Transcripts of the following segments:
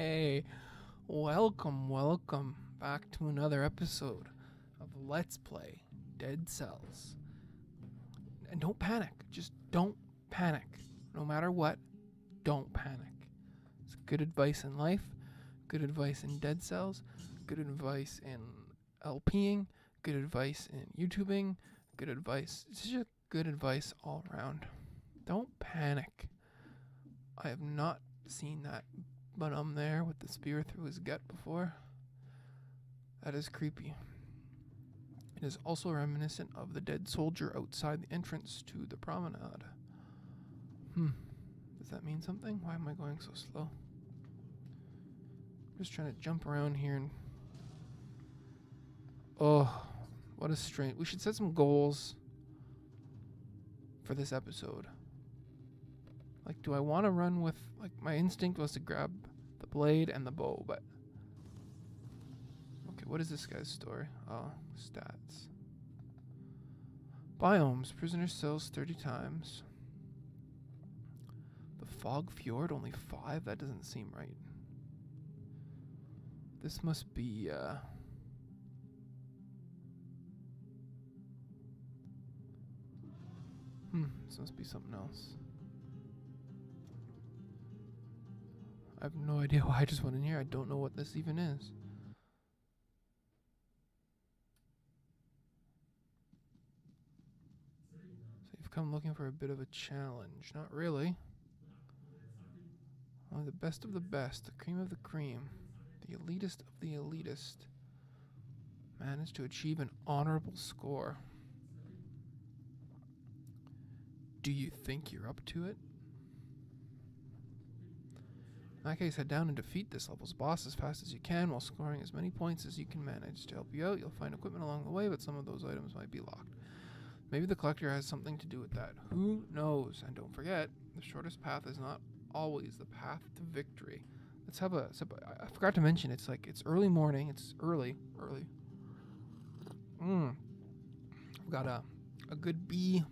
Hey, welcome back to another episode of Let's Play Dead Cells. And don't panic, just don't panic. No matter what, don't panic. It's good advice in life, good advice in Dead Cells, good advice in LPing, good advice in YouTubing, good advice. It's just good advice all around. Don't panic. I have not seen that there with the spear through his gut before. That is creepy. It is also reminiscent of the dead soldier outside the entrance to the promenade. Does that mean something? Why am I going so slow? I'm just trying to jump around here and... Oh, what a strange... We should set some goals for this episode. Like, do I want to run with... Like, my instinct was to grab the blade and the bow, but... Okay, what is this guy's story? Oh, stats. Biomes. Prisoner cells 30 times. The Fog Fjord, only 5? That doesn't seem right. This must be, this must be something else. I have no idea why I just went in here. I don't know what this even is. So you've come looking for a bit of a challenge. Not really. Only the best of the best, the cream of the cream, the elitist of the elitist managed to achieve an honorable score. Do you think you're up to it? In that case, head down and defeat this level's boss as fast as you can while scoring as many points as you can manage. To help you out, you'll find equipment along the way, but some of those items might be locked. Maybe the collector has something to do with that. Who knows? And don't forget, the shortest path is not always the path to victory. Let's have a sip. I forgot to mention, it's early morning. It's early. I've got a good B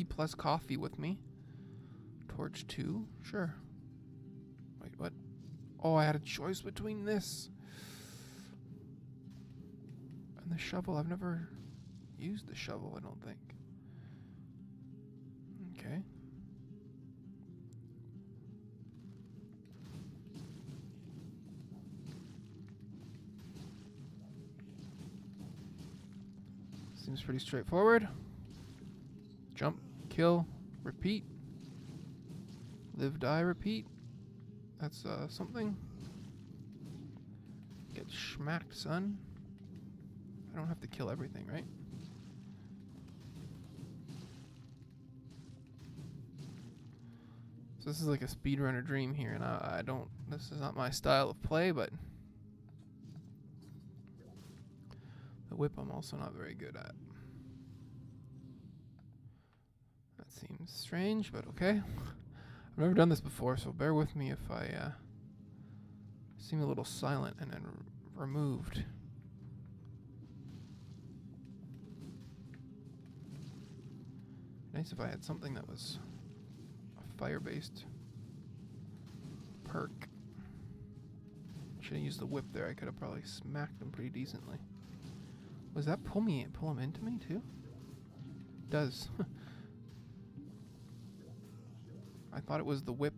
plus coffee with me. Torch 2, sure. Wait, what? Oh, I had a choice between this and the shovel. I've never used the shovel, I don't think. Okay. Seems pretty straightforward. Jump, kill, repeat. Live, die, repeat. That's something. Get schmacked, son. I don't have to kill everything, right? So this is like a speedrunner dream here, and I don't... This is not my style of play, but... The whip I'm also not very good at. That seems strange, but okay. I've never done this before, so bear with me if I seem a little silent and then removed. Nice if I had something that was a fire-based perk. Should have used the whip there. I could have probably smacked him pretty decently. Was that pull him into me too? It does. I thought it was the whip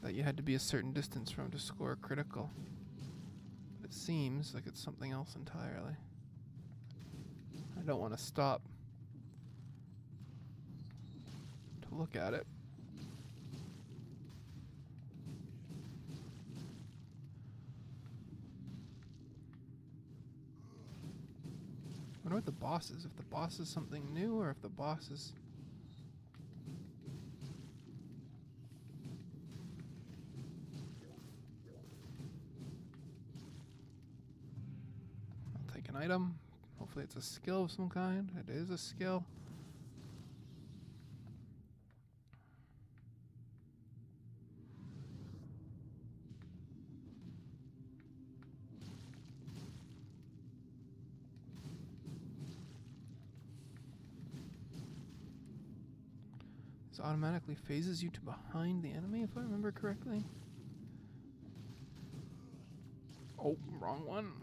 that you had to be a certain distance from to score a critical. But it seems like it's something else entirely. I don't want to stop to look at it. I wonder what the boss is. If the boss is something new or if the boss is... An item. Hopefully it's a skill of some kind. It is a skill. This automatically phases you to behind the enemy, if I remember correctly. Oh, wrong one.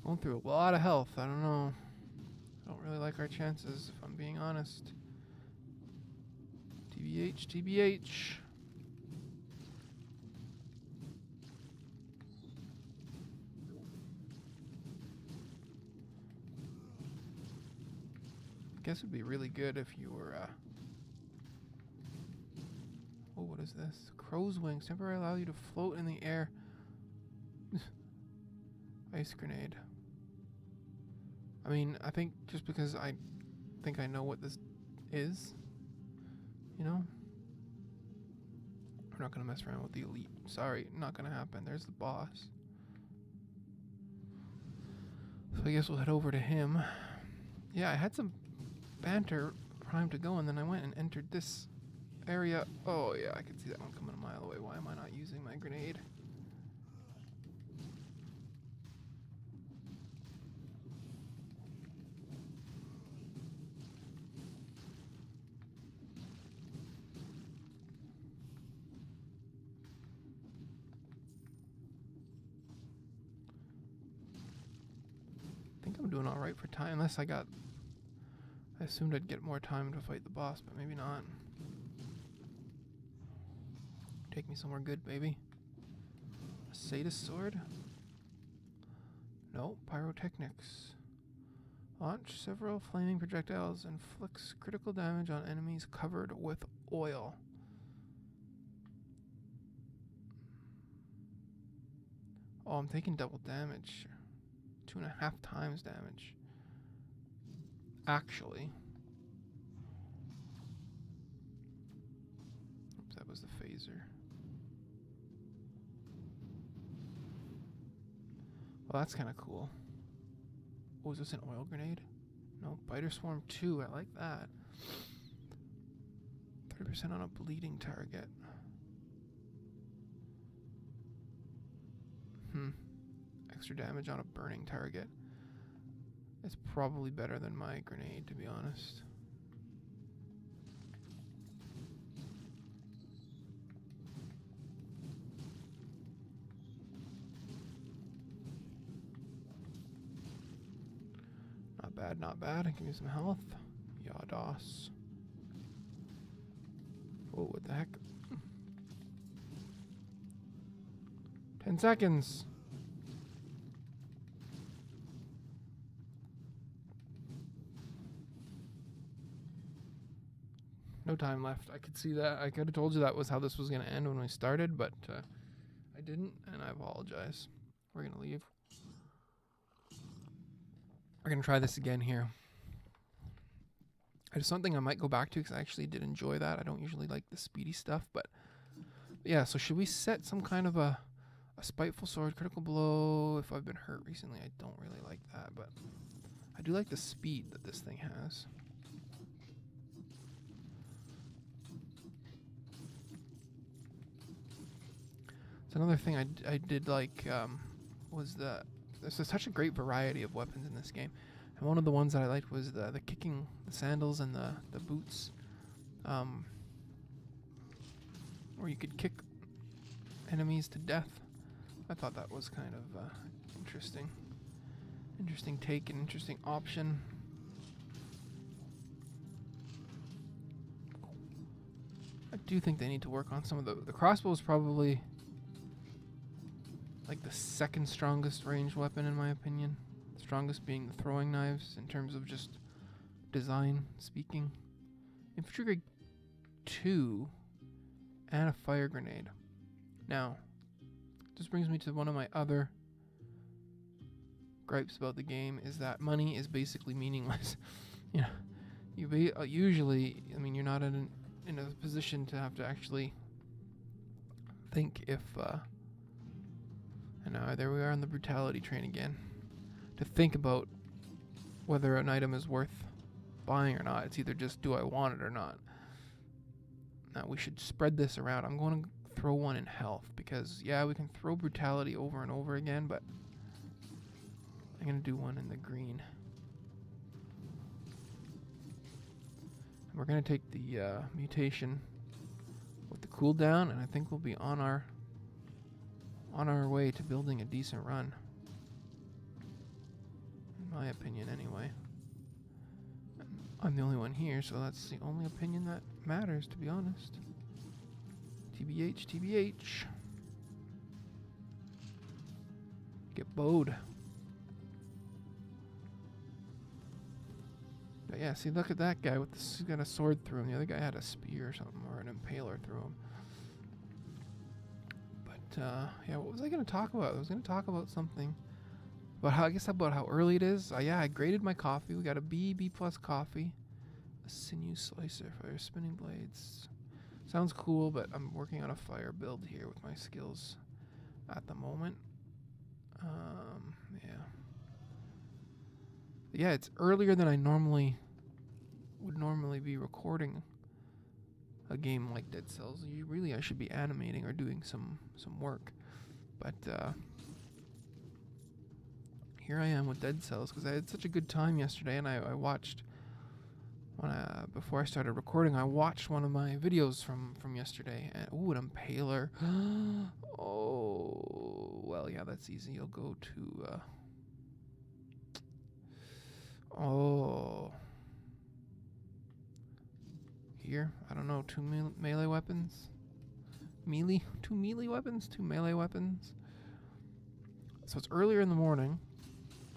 Going through a lot of health. I don't know. I don't really like our chances, if I'm being honest. TBH, TBH. I guess it'd be really good if you were, oh, what is this? Crow's wings temporarily allow you to float in the air. Ice grenade. I mean, I think just because I think I know what this is, you know? We're not gonna mess around with the elite. Sorry, not gonna happen. There's the boss. So I guess we'll head over to him. Yeah, I had some banter primed to go, and then I went and entered this area. Oh yeah, I can see that one coming a mile away. Why am I not using my grenade? I think I'm doing alright for time, unless I assumed I'd get more time to fight the boss, but maybe not. Take me somewhere good, baby. A Satis sword? No, pyrotechnics. Launch several flaming projectiles, inflicts critical damage on enemies covered with oil. Oh, I'm taking double damage. 2.5 times damage. Actually. Oops, that was the phaser. Well, that's kind of cool. Oh, is this an oil grenade? No, Biter Swarm 2. I like that. 30% on a bleeding target. Extra damage on a burning target. It's probably better than my grenade, to be honest. Not bad, not bad. Give me some health. Yados. Oh, what the heck? 10 seconds. No time left. I could see that. I could have told you that was how this was going to end when we started, but I didn't, and I apologize. We're going to leave. We're going to try this again here. It's something I might go back to because I actually did enjoy that. I don't usually like the speedy stuff, but yeah, so should we set some kind of a spiteful sword, critical blow? If I've been hurt recently, I don't really like that, but I do like the speed that this thing has. It's another thing I did like was there's such a great variety of weapons in this game, and one of the ones that I liked was the kicking, the sandals and the boots, where you could kick enemies to death. I thought that was kind of interesting take, an interesting option. I do think they need to work on some of the crossbow is probably like the second strongest ranged weapon in my opinion. The strongest being the throwing knives in terms of just design speaking. Infantry grade 2 and a fire grenade. Now, this brings me to one of my other gripes about the game is that money is basically meaningless. You know, usually, I mean, you're not in a position to have to actually think if and now there we are on the brutality train again. To think about whether an item is worth buying or not. It's either just do I want it or not. Now we should spread this around. I'm going to throw one in health because yeah, we can throw brutality over and over again, but I'm going to do one in the green. We're gonna take the mutation with the cooldown, and I think we'll be on our way to building a decent run. In my opinion, anyway. I'm the only one here, so that's the only opinion that matters, to be honest. TBH, TBH. Get bowed. But yeah, see, look at that guy with this. He's got a sword through him. The other guy had a spear or something, or an impaler through him. But yeah, what was I going to talk about? I was going to talk about something. But I guess about how early it is. Yeah, I graded my coffee. We got a B plus coffee. A sinew slicer for spinning blades. Sounds cool, but I'm working on a fire build here with my skills at the moment. Yeah. Yeah, it's earlier than I would normally be recording a game like Dead Cells. I should be animating or doing some work. But here I am with Dead Cells because I had such a good time yesterday, and I watched before I started recording. I watched one of my videos from yesterday, and an impaler. Oh, well, yeah, that's easy. You'll go to here. I don't know. Two melee weapons. Two melee weapons. So it's earlier in the morning.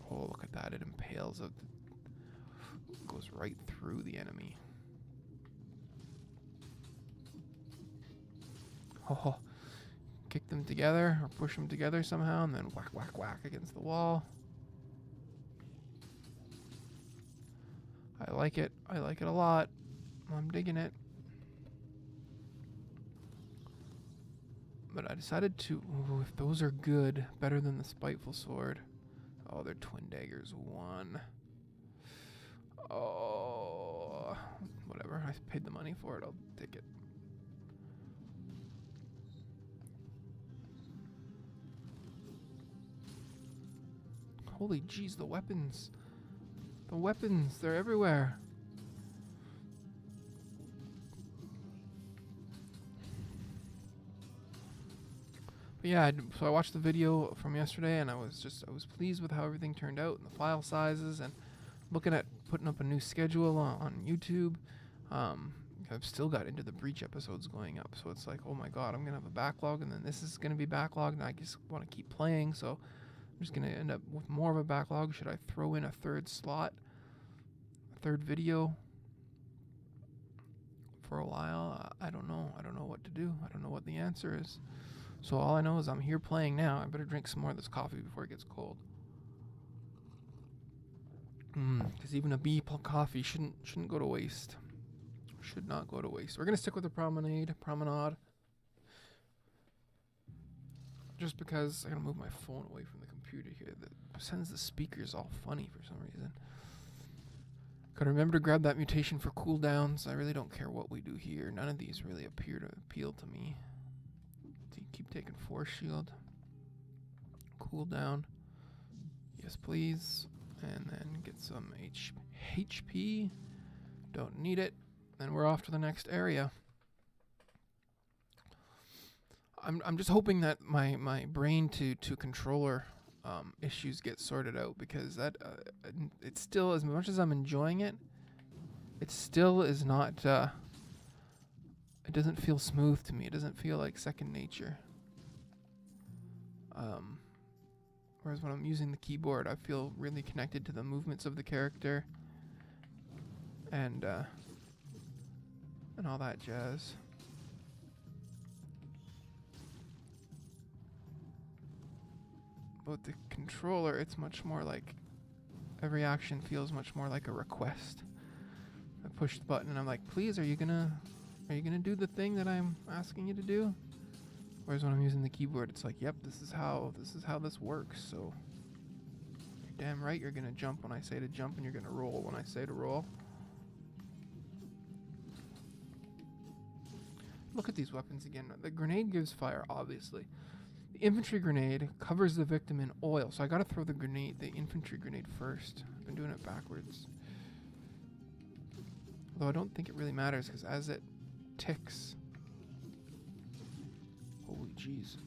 Oh, look at that. It impales it. Goes right through the enemy. Oh, kick them together or push them together somehow, and then whack, whack, whack against the wall. I like it. I like it a lot. I'm digging it. But I decided to, if those are good, better than the Spiteful Sword. Oh, they're twin daggers. One. Oh, whatever. I paid the money for it. I'll take it. Holy jeez, the weapons. The weapons, they're everywhere. But yeah, so I watched the video from yesterday, and I was pleased with how everything turned out and the file sizes, and looking at putting up a new schedule on YouTube. I've still got Into the Breach episodes going up, so it's like, oh my god, I'm going to have a backlog, and then this is going to be backlogged, and I just want to keep playing, so I'm just going to end up with more of a backlog. Should I throw in a third slot, a third video for a while? I don't know. I don't know what to do. I don't know what the answer is. So all I know is I'm here playing now. I better drink some more of this coffee before it gets cold. Because even a B coffee shouldn't go to waste. Should not go to waste. We're gonna stick with the promenade. Just because I gotta move my phone away from the computer here. That sends the speakers all funny for some reason. Gotta remember to grab that mutation for cooldowns. I really don't care what we do here. None of these really appear to appeal to me. Keep taking force shield. Cooldown. Yes, please. And then get some HP. Don't need it. Then we're off to the next area. I'm just hoping that my brain to controller issues get sorted out, because that it's still, as much as I'm enjoying it, it still is not. It doesn't feel smooth to me. It doesn't feel like second nature. Whereas when I'm using the keyboard, I feel really connected to the movements of the character and all that jazz. But the controller, it's much more like, every action feels much more like a request. I push the button and I'm like, please, are you gonna do the thing that I'm asking you to do? Whereas when I'm using the keyboard, it's like, yep, this is how this works. So you're damn right you're gonna jump when I say to jump, and you're gonna roll when I say to roll. Look at these weapons again. The grenade gives fire, obviously. The infantry grenade covers the victim in oil, so I gotta throw the infantry grenade first. I've been doing it backwards. Although I don't think it really matters, because as it ticks... Holy jeez.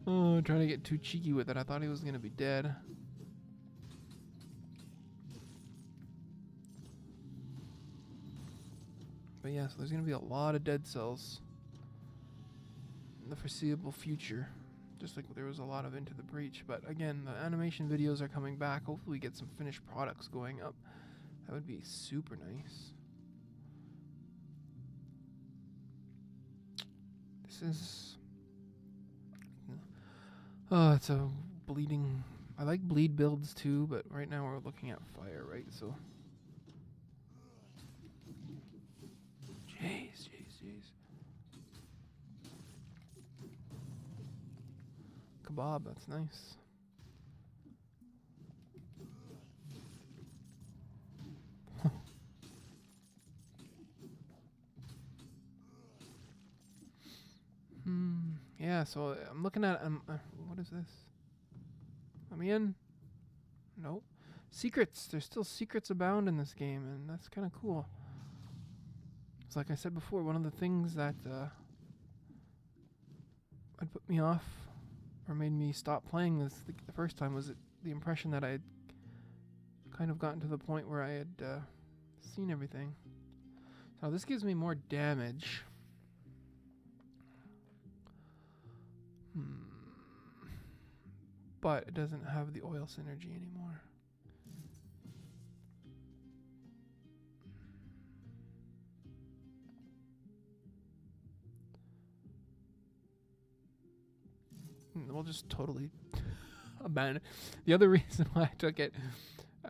Oh, I'm trying to get too cheeky with it. I thought he was going to be dead. But yeah, so there's going to be a lot of dead cells in the foreseeable future. Just like there was a lot of Into the Breach. But again, the animation videos are coming back. Hopefully we get some finished products going up. That would be super nice. This is... Oh, it's a bleeding... I like bleed builds too, but right now we're looking at fire, right? So... Jeez. Kebab, that's nice. Yeah, so I'm looking at... what is this? Let me in? Nope. Secrets! There's still secrets abound in this game, and that's kind of cool. It's like I said before, one of the things that had put me off or made me stop playing this the first time was the impression that I had kind of gotten to the point where I had seen everything. So this gives me more damage. But it doesn't have the oil synergy anymore. We'll just totally abandon. The other reason why I took it,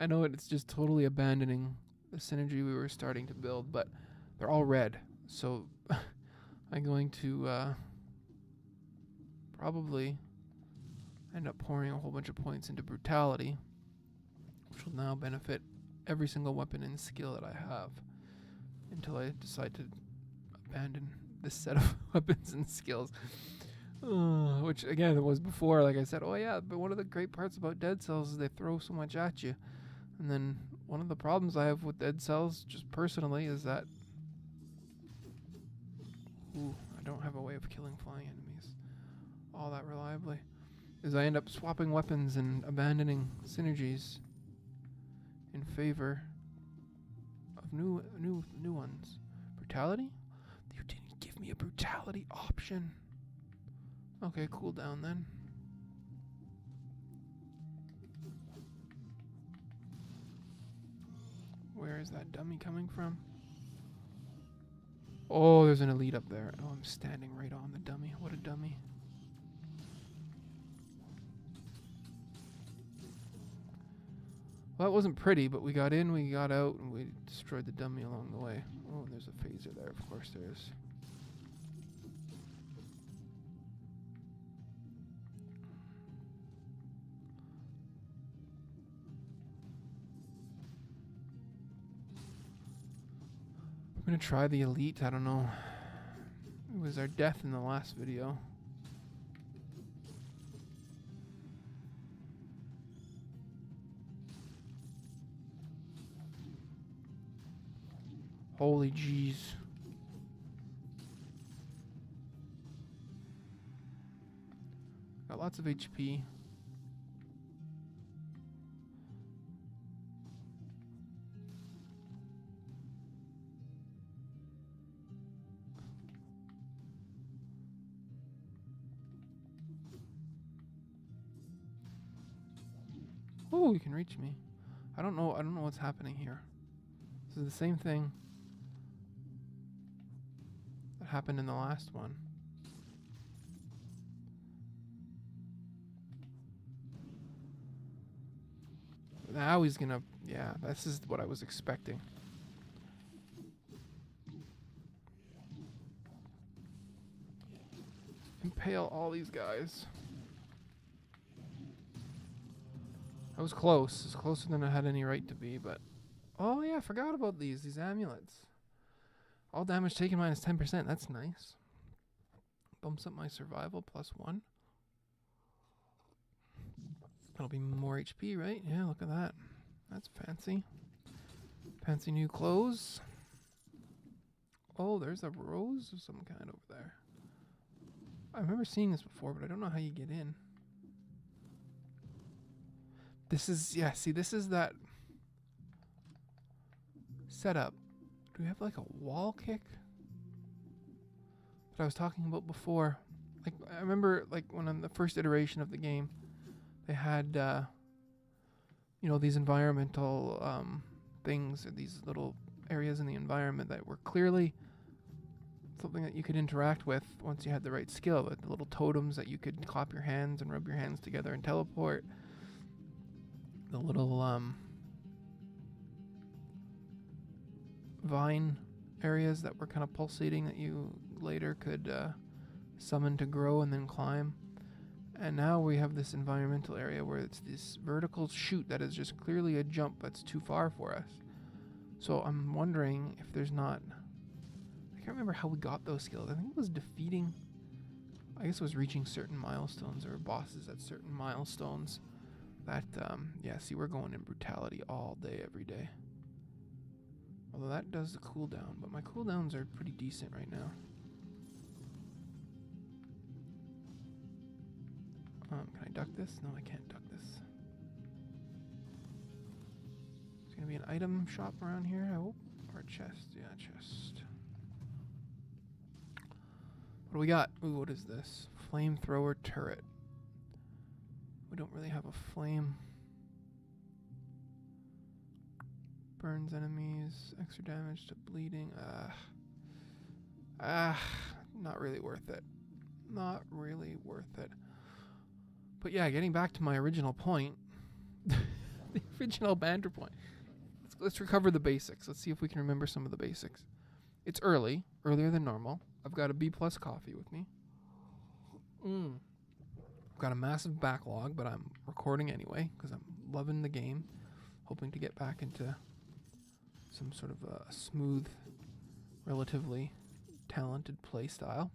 I know it's just totally abandoning the synergy we were starting to build, but they're all red. So I'm going to probably end up pouring a whole bunch of points into brutality, which will now benefit every single weapon and skill that I have until I decide to abandon this set of weapons and skills. Which again, it was before, like I said, oh yeah, but one of the great parts about Dead Cells is they throw so much at you. And then one of the problems I have with Dead Cells, just personally, is that I don't have a way of killing flying enemies all that reliably. Is I end up swapping weapons and abandoning synergies in favor of new ones. Brutality? You didn't give me a brutality option. Okay, cool down then. Where is that dummy coming from? Oh, there's an elite up there. Oh, I'm standing right on the dummy. What a dummy. Well, that wasn't pretty, but we got in, we got out, and we destroyed the dummy along the way. Oh, there's a phaser there. Of course there is. I'm gonna try the elite. I don't know. It was our death in the last video. Holy jeez. Got lots of HP. Oh, you can reach me. I don't know what's happening here. This is the same thing that happened in the last one. Now he's gonna... Yeah, this is what I was expecting. Impale all these guys. I was close. It's closer than I had any right to be, but... Oh yeah, I forgot about these amulets. All damage taken minus 10%. That's nice. Bumps up my survival +1. That'll be more HP, right? Yeah, look at that. That's fancy. Fancy new clothes. Oh, there's a rose of some kind over there. I remember seeing this before, but I don't know how you get in. This is, yeah, see, this is that setup. Do we have like a wall kick that I was talking about before? Like, I remember, like, when on the first iteration of the game, they had, you know, these environmental things, or these little areas in the environment that were clearly something that you could interact with once you had the right skill. Like the little totems that you could clap your hands and rub your hands together and teleport. The little vine areas that were kind of pulsating that you later could summon to grow and then climb. And now we have this environmental area where it's this vertical chute that is just clearly a jump that's too far for us. So I'm wondering if there's not... I can't remember how we got those skills. I think it was defeating... I guess it was reaching certain milestones or bosses at certain milestones. That, yeah, see, we're going in brutality all day, every day. Although that does the cooldown, but my cooldowns are pretty decent right now. Can I duck this? No, I can't duck this. There's gonna be an item shop around here, I hope. Or a chest. Yeah, chest. What do we got? Ooh, what is this? Flamethrower turret. We don't really have a flame. Burns enemies. Extra damage to bleeding. Not really worth it. Not really worth it. But yeah, getting back to my original point, the original banter point. Let's recover the basics. Let's see if we can remember some of the basics. It's early, earlier than normal. I've got a B+ coffee with me. I've got a massive backlog, but I'm recording anyway because I'm loving the game, hoping to get back into some sort of a smooth, relatively talented play style.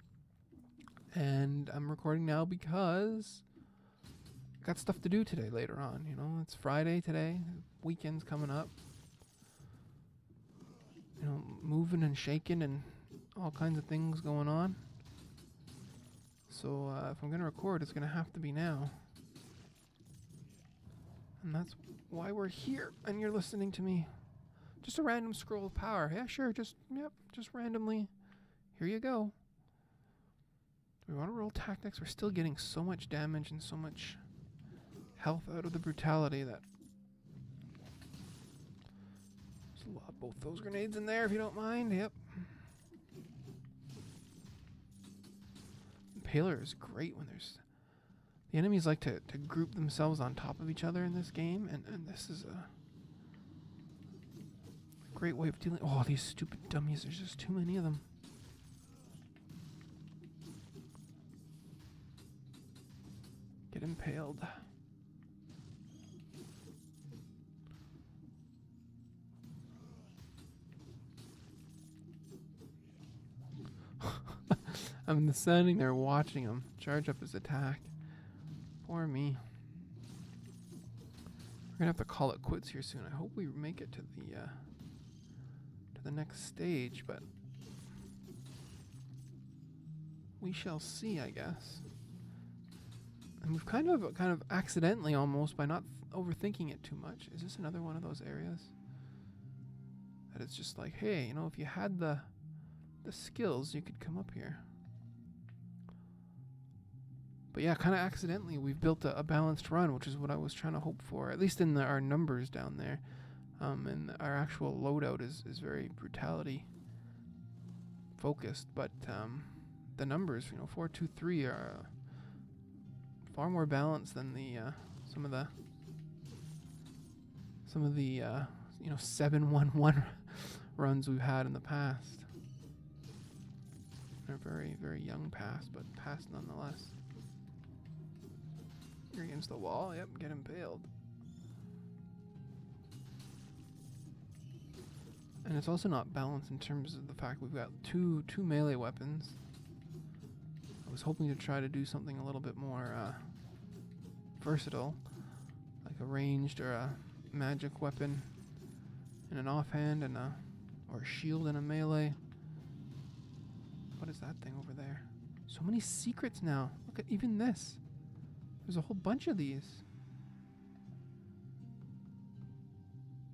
And I'm recording now because got stuff to do today later on, you know. It's Friday today, weekend's coming up. You know, moving and shaking and all kinds of things going on. So if I'm going to record, it's going to have to be now. And that's why we're here and you're listening to me. Just a random scroll of power. Yeah, sure, just randomly. Here you go. Do we want to roll tactics? We're still getting so much damage and so much health out of the brutality that... Just lob both those grenades in there if you don't mind. Yep. Impaler is great when there's... The enemies like to group themselves on top of each other in this game, and this is a great way of dealing... Oh, these stupid dummies, there's just too many of them. Get impaled. I'm standing there watching him charge up his attack. Poor me. We're gonna have to call it quits here soon. I hope we make it to the next stage, but we shall see, I guess. And we've kind of accidentally, almost by not overthinking it too much. Is this another one of those areas that it's just like, hey, you know, if you had the skills, you could come up here. But yeah, kind of accidentally, we've built a balanced run, which is what I was trying to hope for, at least in our numbers down there. And our actual loadout is very brutality focused, but the numbers, you know, 4, 2, 3 are far more balanced than the some of the you know, 7-1-1 runs we've had in the past. They're very, very young past, but past nonetheless. You're against the wall. Yep, get impaled. And it's also not balanced in terms of the fact we've got two melee weapons. I was hoping to try to do something a little bit more versatile. like a ranged or a magic weapon in an offhand and or a shield in a melee. What is that thing over there? So many secrets now. Look at even this. There's a whole bunch of these.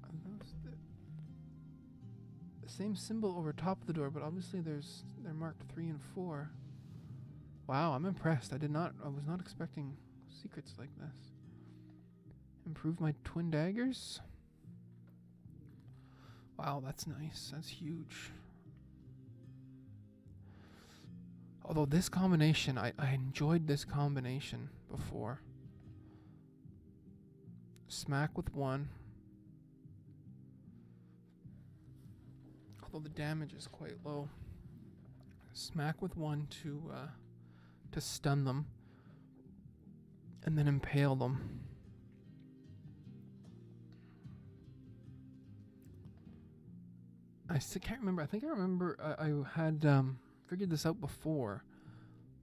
Are those the same symbol over top of the door, but obviously they're marked 3 and 4. Wow, I'm impressed. I was not expecting secrets like this. Improve my twin daggers. Wow, that's nice. That's huge. Although this combination, I enjoyed this combination before. Smack with 1. Although the damage is quite low. Smack with 1 to stun them. And then impale them. I still can't remember. I think I remember I had figured this out before,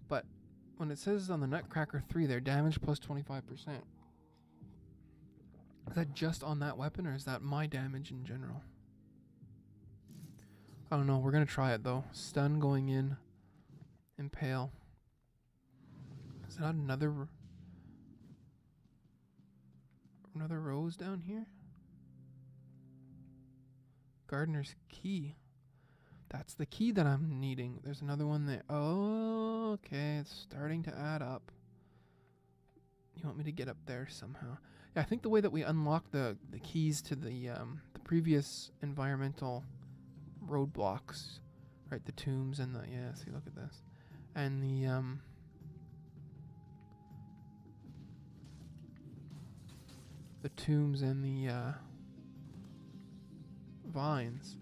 but when it says on the Nutcracker 3 there, damage plus 25%, is that just on that weapon or is that my damage in general? I don't know. We're going to try it though. Stun going in, impale. Is there not another rose down here? Gardener's key. That's the key that I'm needing. There's another one there. Oh, okay. It's starting to add up. You want me to get up there somehow? Yeah, I think the way that we unlock the keys to the previous environmental roadblocks, right? The tombs and see, look at this. And the tombs and the vines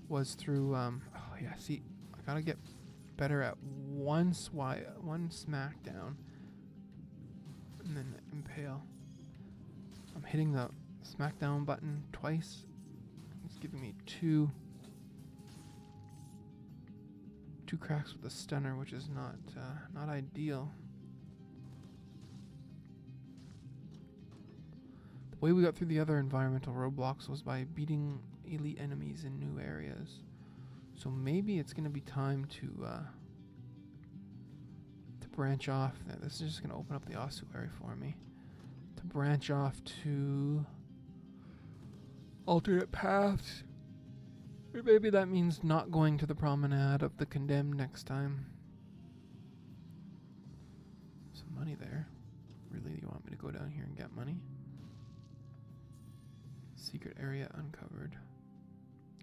was through see, I gotta get better at one smackdown and then impale. I'm hitting the smackdown button twice. It's giving me two cracks with the stunner, which is not ideal. The way we got through the other environmental roadblocks was by beating elite enemies in new areas. So maybe it's going to be time to branch off. This is just going to open up the ossuary for me. To branch off to alternate paths. Or maybe that means not going to the promenade of the condemned next time. Some money there. Really, you want me to go down here and get money? Secret area uncovered.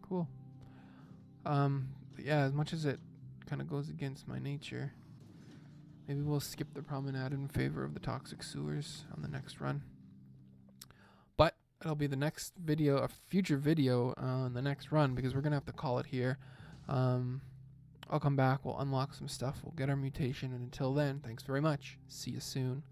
Cool. But yeah, as much as it kind of goes against my nature, maybe we'll skip the promenade in favor of the toxic sewers on the next run. But it'll be the next video, a future video on the next run, because we're going to have to call it here. I'll come back, we'll unlock some stuff, we'll get our mutation, and until then, thanks very much. See you soon.